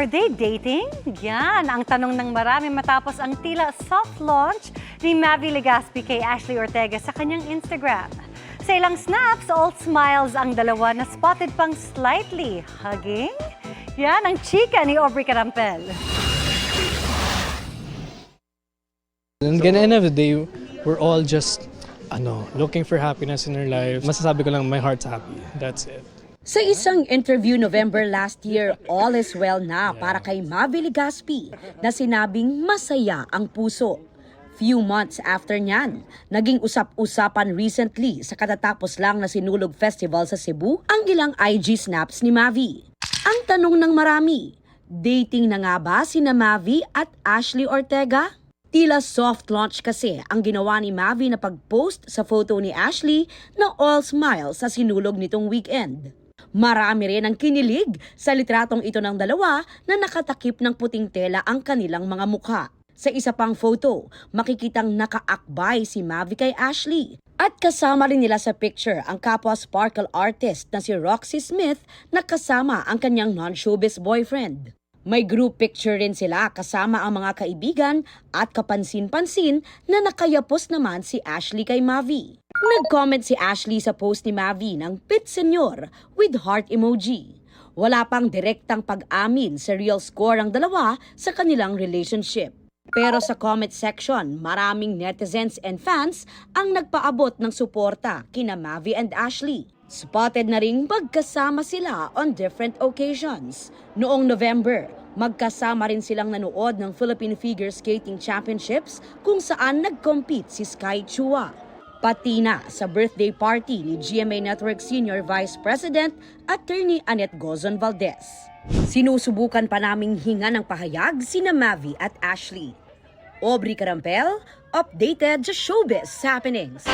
Are they dating? Yan ang tanong ng marami matapos ang tila soft launch ni Mavi Legaspi kay Ashley Ortega sa kanyang Instagram. Sa ilang snaps, all smiles ang dalawa na spotted pang slightly hugging. Yan ang chika ni Aubrey Carampel. And at the end of the day, we're all just looking for happiness in our lives. Masasabi ko lang, my heart's happy. That's it. Sa isang interview November last year, all is well na para kay Mavi Legaspi na sinabing masaya ang puso. Few months after niyan, naging usap-usapan recently sa katatapos lang na Sinulog Festival sa Cebu ang ilang IG snaps ni Mavi. Ang tanong ng marami, dating na nga ba sina Mavi at Ashley Ortega? Tila soft launch kasi ang ginawa ni Mavi na pag-post sa photo ni Ashley na all smiles sa sinulog nitong weekend. Marami rin ang kinilig sa litratong ito ng dalawa na nakatakip ng puting tela ang kanilang mga mukha. Sa isa pang photo, makikitang nakaakbay si Mavi kay Ashley. At kasama rin nila sa picture ang kapwa sparkle artist na si Roxy Smith na kasama ang kanyang non-showbiz boyfriend. May group picture rin sila kasama ang mga kaibigan at kapansin-pansin na nakayapos naman si Ashley kay Mavi. Nag-comment si Ashley sa post ni Mavi ng Pit Senyor with heart emoji. Wala pang direktang pag-amin sa real score ang dalawa sa kanilang relationship. Pero sa comment section, maraming netizens and fans ang nagpaabot ng suporta kina Mavi and Ashley. Spotted na ring magkasama sila on different occasions. Noong November, magkasama rin silang nanood ng Philippine Figure Skating Championships kung saan nag-compete si Sky Chua. Pati na sa birthday party ni GMA Network Senior Vice President Attorney Annette Gozon Valdez. Sinusubukan pa naming hinga ng pahayag sina Mavi at Ashley. Aubrey Carampel, updated sa Showbiz Happenings.